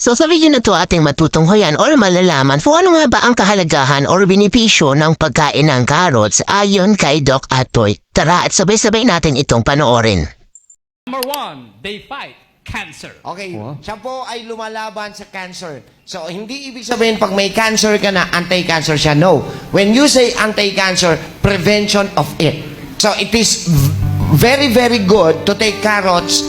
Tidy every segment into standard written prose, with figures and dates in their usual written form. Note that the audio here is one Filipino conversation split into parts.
So sa video na to ating matutunghayan or malalaman kung ano nga ba ang kahalagahan or benepisyo ng pagkain ng carrots ayon kay Doc Atoy. Tara at sabay-sabay natin itong panoorin. Number 1, they fight cancer. Okay, siya po ay lumalaban sa cancer. So, hindi ibig sabihin pag may cancer ka na, anti-cancer siya. No. When you say anti-cancer, prevention of it. So, it is very, very good to take carrots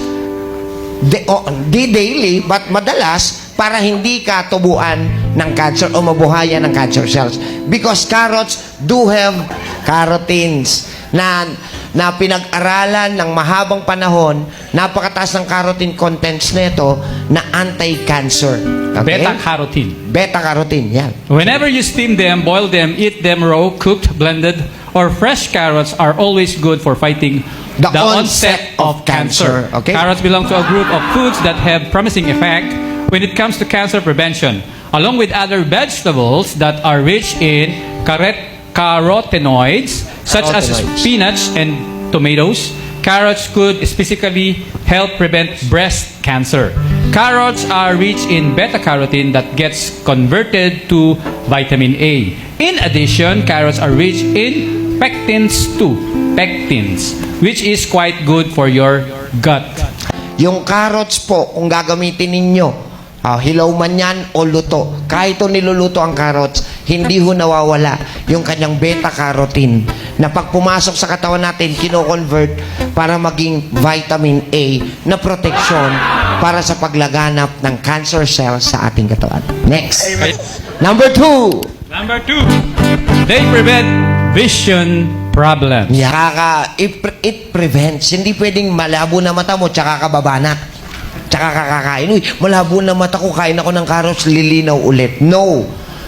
di daily, but madalas para hindi ka tubuan ng cancer o mabuhayan ng cancer cells. Because carrots do have carotene na pinag-aralan ng mahabang panahon, napakataas ng carotene contents nito na anti-cancer. Okay? Beta-carotene. Beta-carotene, yan. Whenever you steam them, boil them, eat them raw, cooked, blended, or fresh carrots are always good for fighting The onset of cancer. Okay? Carrots belong to a group of foods that have promising effect when it comes to cancer prevention, along with other vegetables that are rich in carotenoids, such as spinach and tomatoes. Carrots could specifically help prevent breast cancer. Carrots are rich in beta-carotene that gets converted to vitamin A. In addition, carrots are rich in pectins too. Pectins, which is quite good for your gut. Yung carrots po, kung gagamitin ninyo, hilaw man yan o luto, kahit o niluluto ang carrots, hindi ho nawawala yung kanyang beta-carotene na pag pumasok sa katawan natin, kino-convert para maging vitamin A na proteksyon para sa paglaganap ng cancer cells sa ating katawan. Next. Number 2. Number 2, they prevent vision problems. It prevents. Hindi pwedeng malabo na mata mo, tsaka kababanat. Tsaka kakakain. Uy, malabo na mata ko, kain ako ng carrots, lilinaw ulit. No.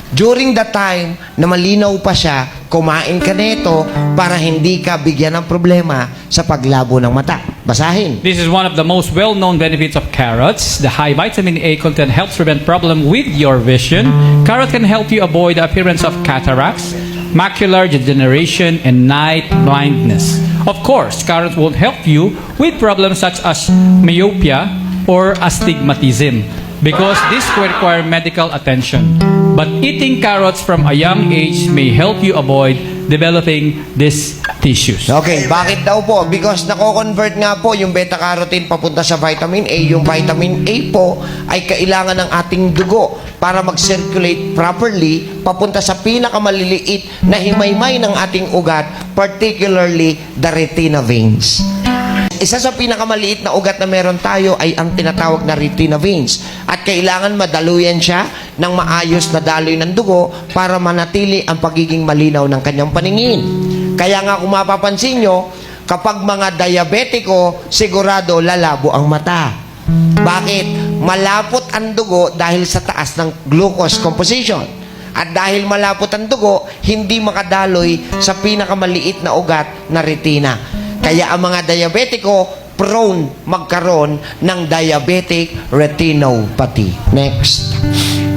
During the time na malinaw pa siya, kumain ka nito para hindi ka bigyan ng problema sa paglabo ng mata. Basahin. This is one of the most well-known benefits of carrots. The high vitamin A content helps prevent problem with your vision. Carrot can help you avoid the appearance of cataracts, macular degeneration, and night blindness. Of course, carrots won't help you with problems such as myopia or astigmatism because this will require medical attention. But eating carrots from a young age may help you avoid developing these tissues. Okay, bakit daw po? Because nako-convert nga po yung beta-carotene papunta sa vitamin A. Yung vitamin A po ay kailangan ng ating dugo para mag-circulate properly papunta sa pinakamaliliit na himaymay ng ating ugat, particularly the retina veins. Isa sa pinakamaliit na ugat na meron tayo ay ang tinatawag na retina veins. At kailangan madaluyan siya ng maayos na daloy ng dugo para manatili ang pagiging malinaw ng kanyang paningin. Kaya nga kung mapapansin nyo, kapag mga diabetiko, sigurado lalabo ang mata. Bakit? Malapot ang dugo dahil sa taas ng glucose composition. At dahil malapot ang dugo, hindi makadaloy sa pinakamaliit na ugat na retina. Kaya ang mga diabetiko prone magkaroon ng diabetic retinopathy. Next.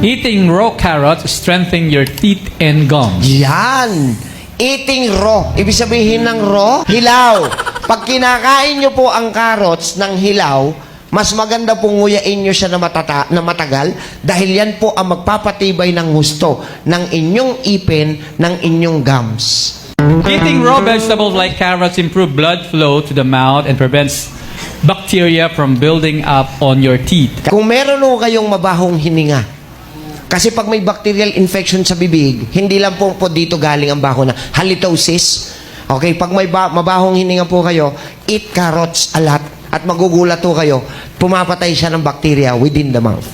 Eating raw carrots strengthen your teeth and gums. Yan. Eating raw. Ibig sabihin ng raw, hilaw. Pag kinakain nyo po ang carrots ng hilaw, mas maganda pong nguyain nyo siya na matagal dahil yan po ang magpapatibay ng gusto ng inyong ipin, ng inyong gums. Eating raw vegetables like carrots improve blood flow to the mouth and prevents bacteria from building up on your teeth. Kung meron ho kayong mabahong hininga, kasi pag may bacterial infection sa bibig, hindi lang po dito galing ang baho na halitosis. Okay, pag may mabahong hininga po kayo, eat carrots a lot at magugulat po kayo, pumapatay siya ng bacteria within the mouth.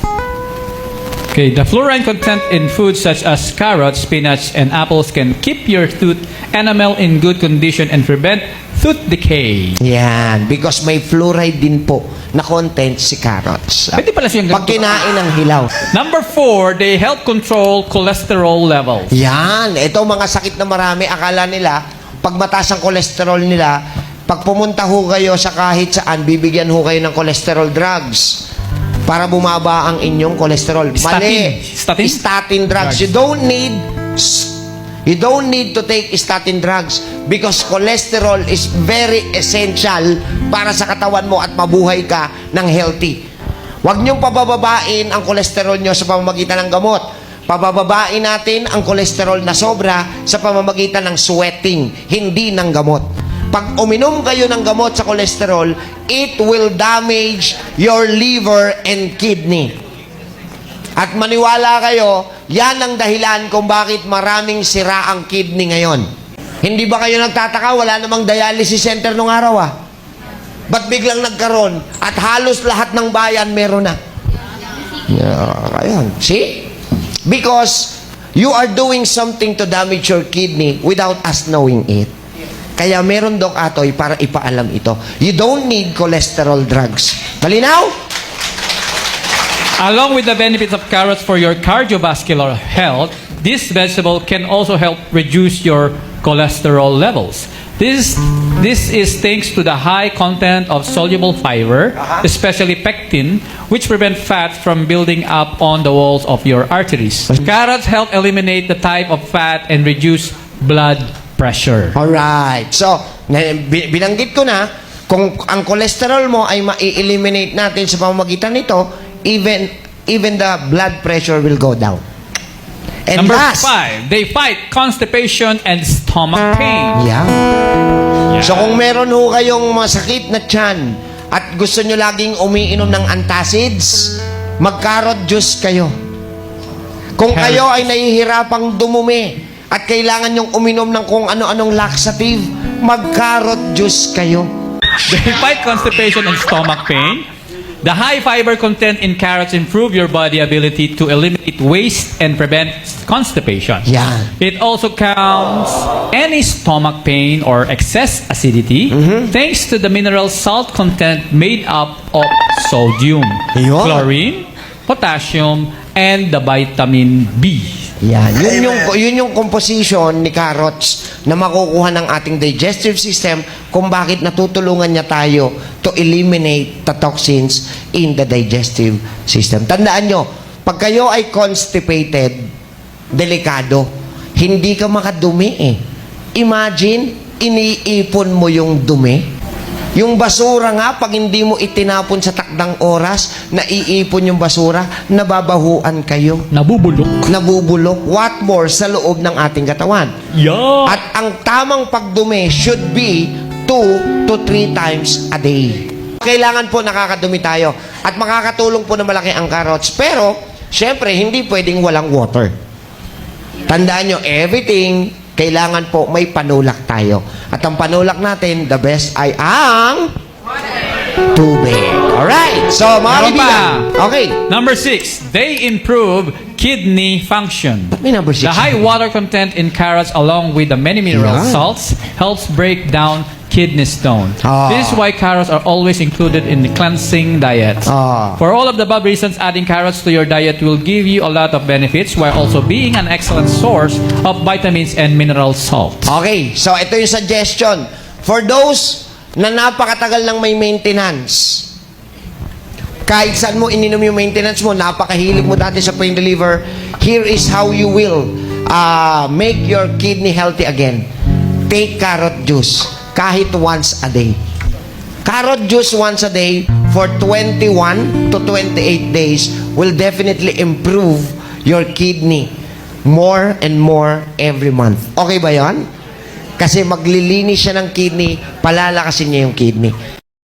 Okay, the fluoride content in foods such as carrots, spinach, and apples can keep your tooth enamel in good condition and prevent tooth decay. Yan, because may fluoride din po na content si carrots. Pwede pala siyang Pag kinain ng hilaw. Number 4, they help control cholesterol levels. Yan, ito mga sakit na marami, akala nila, pag mataas ang cholesterol nila, pag pumunta ho kayo sa kahit saan, bibigyan ho kayo ng cholesterol drugs para bumaba ang inyong cholesterol. Mali. Statin drugs. You don't need to take statin drugs because cholesterol is very essential para sa katawan mo at mabuhay ka ng healthy. Huwag niyong pabababain ang kolesterol nyo sa pamamagitan ng gamot. Pabababain natin ang kolesterol na sobra sa pamamagitan ng sweating, hindi ng gamot. Pag uminom kayo ng gamot sa kolesterol, it will damage your liver and kidney. At maniwala kayo, yan ang dahilan kung bakit maraming sira ang kidney ngayon. Hindi ba kayo nagtataka? Wala namang dialysis center nung araw Ba't biglang nagkaroon? At halos lahat ng bayan meron na. Ayan. See? Because you are doing something to damage your kidney without us knowing it. Kaya meron, Doc Atoy, para ipaalam ito. You don't need cholesterol drugs. Malinaw? Along with the benefits of carrots for your cardiovascular health, this vegetable can also help reduce your cholesterol levels. This is thanks to the high content of soluble fiber, especially pectin, which prevent fat from building up on the walls of your arteries. Carrots help eliminate the type of fat and reduce blood pressure. Alright. So, binanggit ko na, kung ang cholesterol mo ay ma-eliminate natin sa pamamagitan nito, even the blood pressure will go down. And Number last, 5, they fight constipation and stomach pain. yeah. So kung meron ho kayong masakit na tiyan at gusto nyo laging umiinom ng antacids, mag-carrot juice kayo. Kung kayo ay nahihirapang dumumi at kailangan nyong uminom ng kung ano-anong laxative, mag-carrot juice kayo. They fight constipation and stomach pain. The high fiber content in carrots improve your body ability to eliminate waste and prevent constipation. Yan. It also counts any stomach pain or excess acidity thanks to the mineral salt content made up of sodium, Ayun. chlorine, potassium, and the vitamin B. Yan. Yun yung composition ni carrots na makukuha ng ating digestive system kung bakit natutulungan niya tayo to eliminate the toxins in the digestive system. Tandaan nyo, pag kayo ay constipated, delikado, hindi ka makadumi Imagine, iniipon mo yung dumi. Yung basura nga, pag hindi mo itinapon sa takdang oras, naiipon yung basura, nababahuan kayo. Nabubulok. What more sa loob ng ating katawan? Yeah. At ang tamang pagdumi should be 2 to 3 times a day. Kailangan po nakakadumi tayo. At makakatulong po na malaki ang carrots. Pero, syempre, hindi pwedeng walang water. Tandaan nyo, everything, kailangan po may panulak tayo. At ang panulak natin, the best ay ang tubig. Alright. So, mga Meron kaibigan. pa. Okay. Number 6, they improve kidney function. May number 6. The high water content in carrots along with the many mineral Yeah. salts helps break down kidney stone. Ah. This is why carrots are always included in the cleansing diet. Ah. For all of the above reasons, adding carrots to your diet will give you a lot of benefits while also being an excellent source of vitamins and mineral salt. Okay, so ito yung suggestion. For those na napakatagal ng may maintenance, kahit saan mo ininom yung maintenance mo, napakahilig mo dati sa pain reliever, here is how you will make your kidney healthy again. Take carrot juice, kahit once a day. Carrot juice once a day for 21 to 28 days will definitely improve your kidney more and more every month. Okay ba yan? Kasi maglilinis siya ng kidney, palalakasin niya yung kidney.